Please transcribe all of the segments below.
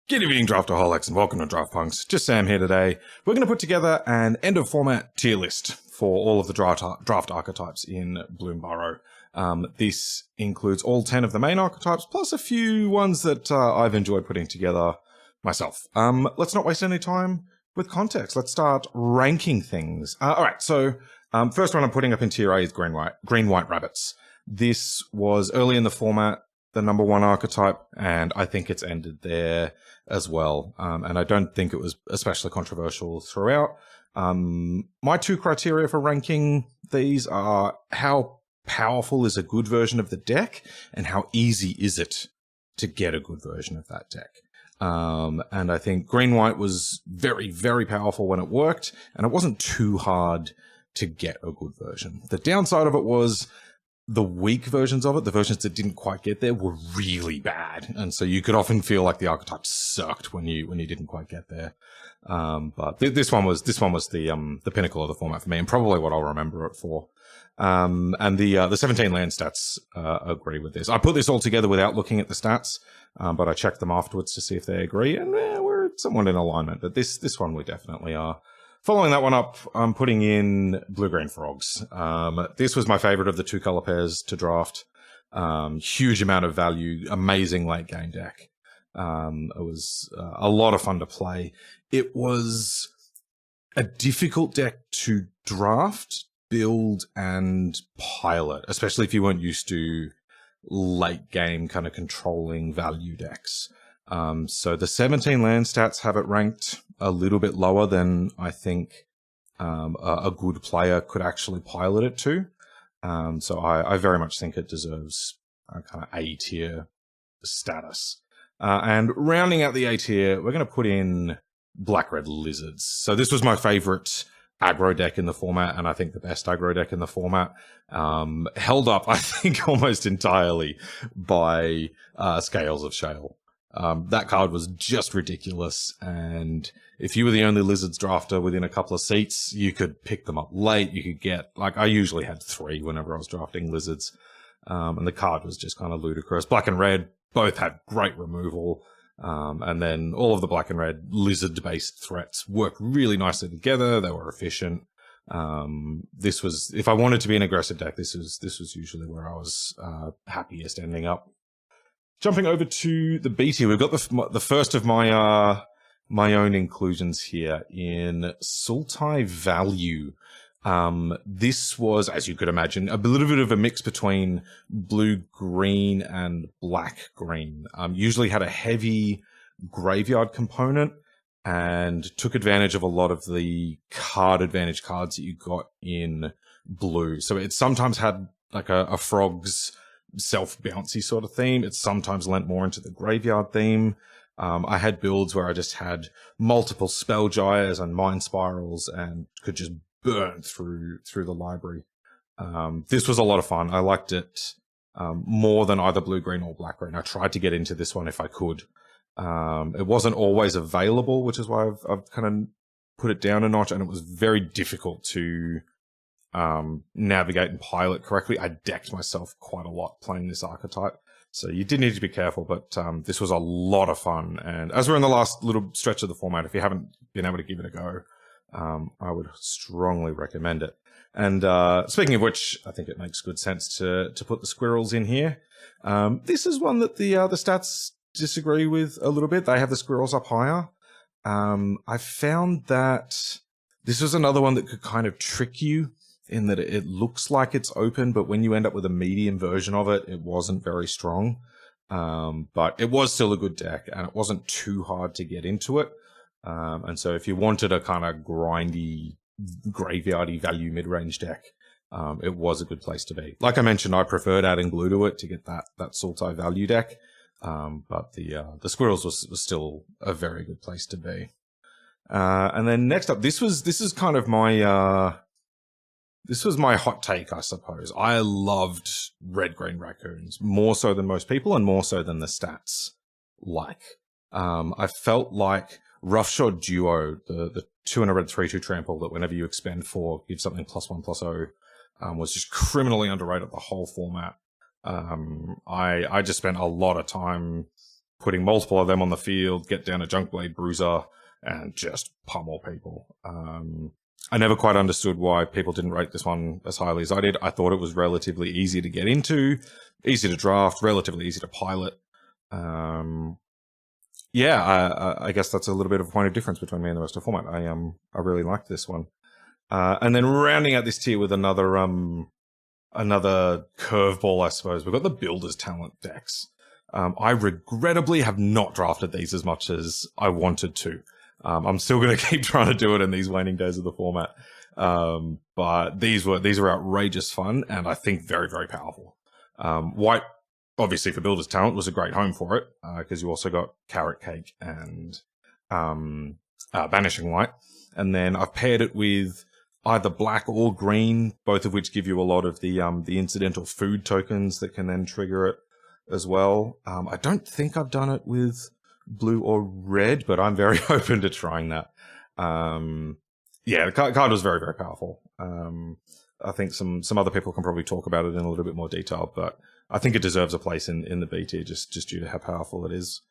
Good evening, Draftaholics, and welcome to Draft Punks. Just Sam here today. We're going to put together an end-of-format tier list for all of the draft archetypes in Bloomburrow. This includes all 10 of the main archetypes, plus a few ones that I've enjoyed putting together myself. Let's not waste any time with context. Let's start ranking things. Alright, so first one I'm putting up in tier A is green-white rabbits. This was early in the format, the number one archetype, and I think it's ended there as well. And I don't think it was especially controversial throughout. My two criteria for ranking these are how powerful is a good version of the deck and how easy is it to get a good version of that deck. And I think green-white was very, very powerful when it worked, and it wasn't too hard to get a good version. The downside of it was the weak versions of it, the versions that didn't quite get there, were really bad, and so you could often feel like the archetype sucked when you didn't quite get there. But this one was the pinnacle of the format for me, and probably what I'll remember it for. And the 17 land stats agree with this. I put this all together without looking at the stats, but I checked them afterwards to see if they agree, and we're somewhat in alignment. But this one we definitely are. Following that one up, I'm putting in blue-green frogs. This was my favorite of the two color pairs to draft. Huge amount of value, amazing late game deck. It was a lot of fun to play. It was a difficult deck to draft, build, and pilot, especially if you weren't used to late game kind of controlling value decks. So the 17 land stats have it ranked a little bit lower than I think a good player could actually pilot it to. So I very much think it deserves a kind of A tier status. And rounding out the A tier, we're going to put in black-red lizards. So this was my favorite aggro deck in the format, and I think the best aggro deck in the format. Held up, I think, almost entirely by Scales of Shale. That card was just ridiculous, and if you were the only lizards drafter within a couple of seats, you could pick them up late. You could get, like, I usually had 3 whenever I was drafting lizards, and the card was just kind of ludicrous. Black and red both had great removal, and then all of the black and red lizard-based threats worked really nicely together. They were efficient. This was, if I wanted to be an aggressive deck, this was usually where I was happiest ending up. Jumping over to the B tier, we've got the first of my own inclusions here in Sultai Value. This was, as you could imagine, a little bit of a mix between blue-green and black-green. Usually had a heavy graveyard component and took advantage of a lot of the card advantage cards that you got in blue. So it sometimes had like a frog's self-bouncy sort of theme. It sometimes lent more into the graveyard theme. I had builds where I just had multiple spell gyres and mind spirals and could just burn through the library. This was a lot of fun. I liked it more than either blue-green or black-green. I tried to get into this one if I could. It wasn't always available, which is why I've kind of put it down a notch, and it was very difficult to navigate and pilot correctly. I decked myself quite a lot playing this archetype, so you did need to be careful, but this was a lot of fun. And as we're in the last little stretch of the format, if you haven't been able to give it a go, I would strongly recommend it. And speaking of which, I think it makes good sense to put the squirrels in here. This is one that the stats disagree with a little bit. They have the squirrels up higher. I found that this was another one that could kind of trick you, in that it looks like it's open, but when you end up with a medium version of it, it wasn't very strong. But it was still a good deck, and it wasn't too hard to get into it. And so if you wanted a kind of grindy, graveyardy value mid-range deck, it was a good place to be. Like I mentioned, I preferred adding blue to it to get that Sultai value deck. But the squirrels was still a very good place to be. And then next up, this is kind of my, this was my hot take, I suppose. I loved red-green raccoons, more so than most people and more so than the stats like. I felt like Roughshod Duo, the 2 and a red 3/2 trample that whenever you expend 4, gives something +1/+0, was just criminally underrated the whole format. I just spent a lot of time putting multiple of them on the field, get down a Junkblade Bruiser, and just pummel people. I never quite understood why people didn't rate this one as highly as I did. I thought it was relatively easy to get into, easy to draft, relatively easy to pilot. I guess that's a little bit of a point of difference between me and the rest of the format. I really liked this one. And then rounding out this tier with another curveball, I suppose, we've got the Builder's Talent decks. I regrettably have not drafted these as much as I wanted to. I'm still going to keep trying to do it in these waning days of the format. But these were outrageous fun and I think very, very powerful. White, obviously for Builder's Talent, was a great home for it, because you also got Carrot Cake and Banishing White. And then I've paired it with either black or green, both of which give you a lot of the incidental food tokens that can then trigger it as well. I don't think I've done it with blue or red, but I'm very open to trying that. The card was very, very powerful. I think some other people can probably talk about it in a little bit more detail, but I think it deserves a place in the B tier just due to how powerful it is.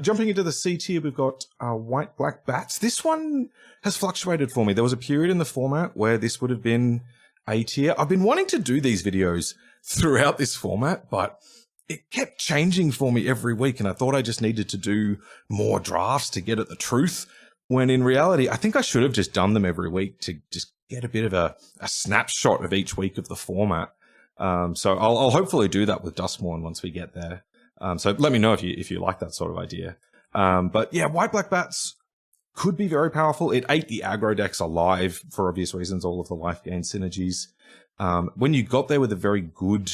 Jumping into the C tier, we've got White Black Bats. This one has fluctuated for me. There was a period in the format where this would have been A tier. I've been wanting to do these videos throughout this format, but it kept changing for me every week, and I thought I just needed to do more drafts to get at the truth, when in reality, I think I should have just done them every week to just get a bit of a snapshot of each week of the format. So I'll hopefully do that with Duskmourn once we get there. So let me know if you like that sort of idea. But yeah, White Black Bats could be very powerful. It ate the aggro decks alive for obvious reasons, all of the life gain synergies. When you got there with a very good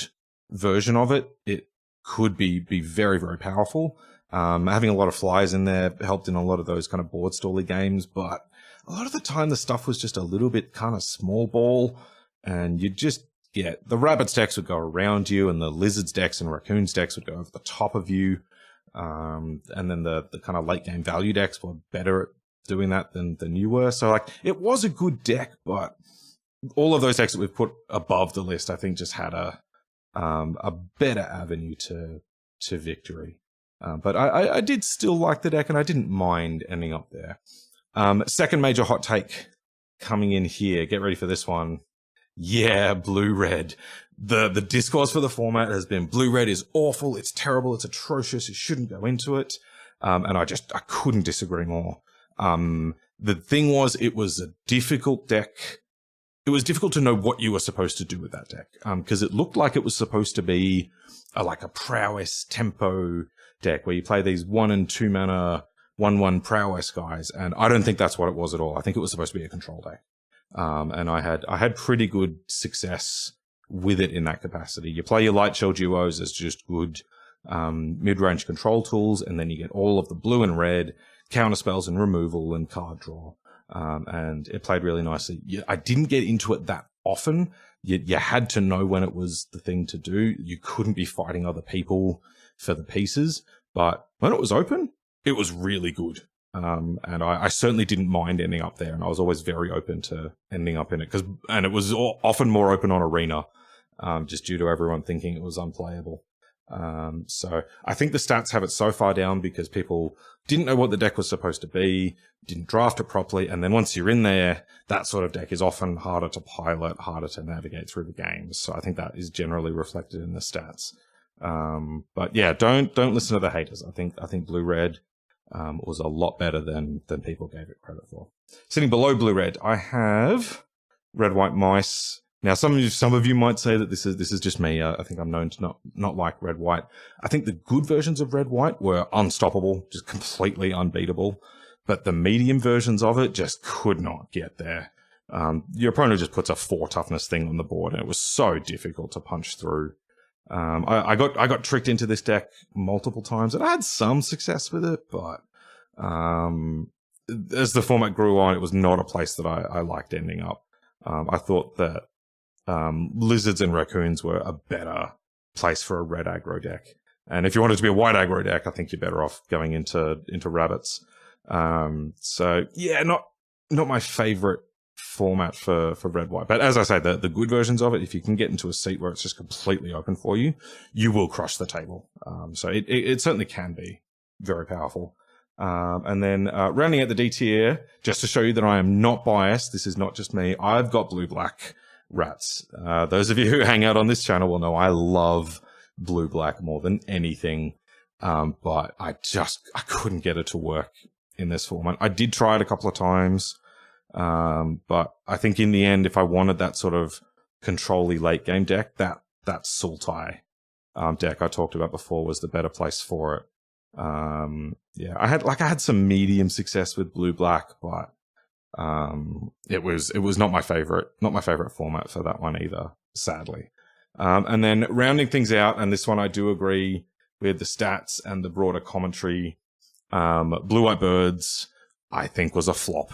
version of it, it could be very, very powerful. Having a lot of flyers in there helped in a lot of those kind of board stally games, but a lot of the time the stuff was just a little bit kind of small ball, and you'd just get the rabbits decks would go around you, and the lizards decks and raccoons decks would go over the top of you. And then the kind of late game value decks were better at doing that than you were. So like it was a good deck, but all of those decks that we've put above the list, I think just had a better avenue to victory. But I did still like the deck, and I didn't mind ending up there. Second major hot take coming in here. Get ready for this one. Yeah, blue-red. The discourse for the format has been blue-red is awful, it's terrible, it's atrocious, you shouldn't go into it. And I couldn't disagree more. The thing was, it was a difficult deck. It was difficult to know what you were supposed to do with that deck, because it looked like it was supposed to be like a prowess tempo deck where you play these 1 and 2 mana 1/1 prowess guys, and I don't think that's what it was at all. I think it was supposed to be a control deck. And I had pretty good success with it in that capacity. You play your light shell duos as just good mid-range control tools, and then you get all of the blue and red counter spells and removal and card draw. And it played really nicely. I didn't get into it that often. You had to know when it was the thing to do. You couldn't be fighting other people for the pieces, but when it was open, it was really good. And I certainly didn't mind ending up there, and I was always very open to ending up in it, and it was often more open on Arena, just due to everyone thinking it was unplayable. So I think the stats have it so far down because people didn't know what the deck was supposed to be, didn't draft it properly, and then once you're in there, that sort of deck is often harder to pilot, harder to navigate through the games. So I think that is generally reflected in the stats. But yeah, don't listen to the haters. I think blue-red was a lot better than people gave it credit for. Sitting below blue-red, I have red-white mice. Now, some of you might say that this is just me. I think I'm known to not like red-white. I think the good versions of red-white were unstoppable, just completely unbeatable. But the medium versions of it just could not get there. Your opponent just puts a 4 toughness thing on the board, and it was so difficult to punch through. I got tricked into this deck multiple times, and I had some success with it, but as the format grew on, it was not a place that I liked ending up. I thought that lizards and raccoons were a better place for a red aggro deck, and if you wanted to be a white aggro deck, I think you're better off going into rabbits. So yeah, not my favorite format for red-white. But as I say, the good versions of it, if you can get into a seat where it's just completely open for you, you will crush the table. So it certainly can be very powerful. And then rounding out the D tier, just to show you that I am not biased, this is not just me, I've got blue-black rats. Those of you who hang out on this channel will know I love blue-black more than anything. But I couldn't get it to work in this format. I did try it a couple of times. But I think in the end, if I wanted that sort of control-y late game deck, that Sultai deck I talked about before was the better place for it. Yeah, I had some medium success with blue-black, but it was not my favorite format for that one either, sadly. And then rounding things out, and this one I do agree with the stats and the broader commentary, Blue-White Birds, I think was a flop.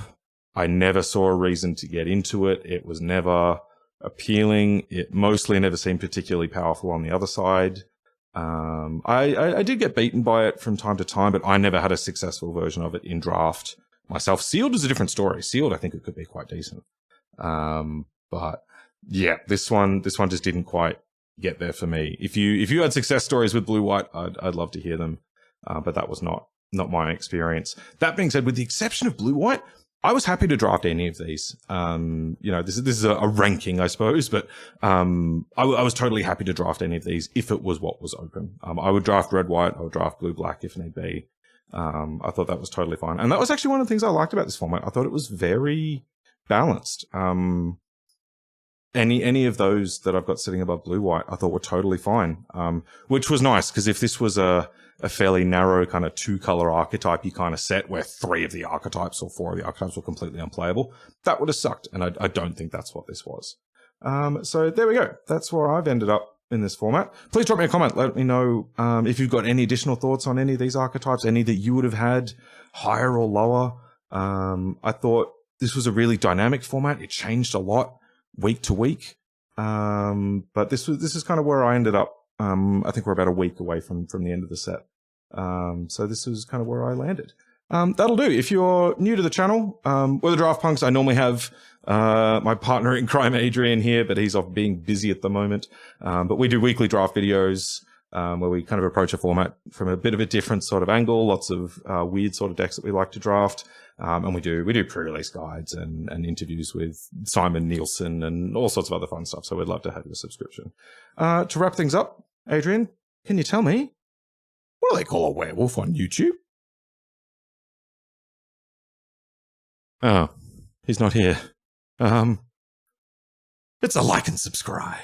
I never saw a reason to get into it. It was never appealing. It mostly never seemed particularly powerful on the other side. I did get beaten by it from time to time, but I never had a successful version of it in draft myself. Sealed is a different story. Sealed, I think it could be quite decent. But yeah, this one just didn't quite get there for me. If you had success stories with blue-white, I'd love to hear them. But that was not my experience. That being said, with the exception of blue-white, I was happy to draft any of these. This is a ranking, I suppose, but I was totally happy to draft any of these if it was what was open. I would draft red-white, I would draft blue-black if need be. I thought that was totally fine. And that was actually one of the things I liked about this format. I thought it was very balanced. Any of those that I've got sitting above blue-white, I thought were totally fine, which was nice, because if this was a fairly narrow kind of 2-color archetype kind of set where 3 of the archetypes or 4 of the archetypes were completely unplayable, that would have sucked, and I don't think that's what this was. So there we go. That's where I've ended up in this format. Please drop me a comment. Let me know if you've got any additional thoughts on any of these archetypes, any that you would have had higher or lower. I thought this was a really dynamic format. It changed a lot week to week. But this is kind of where I ended up. I think we're about a week away from the end of the set. So this is kind of where I landed. That'll do. If you're new to the channel, we're the Draft Punks. I normally have my partner in crime, Adrian, here, but he's off being busy at the moment. But we do weekly draft videos where we kind of approach a format from a bit of a different sort of angle, lots of weird sort of decks that we like to draft. And we do pre-release guides and interviews with Simon Nielsen and all sorts of other fun stuff. So we'd love to have your subscription. To wrap things up, Adrian, can you tell me, what do they call a werewolf on YouTube? Oh, he's not here. It's a like and subscribe.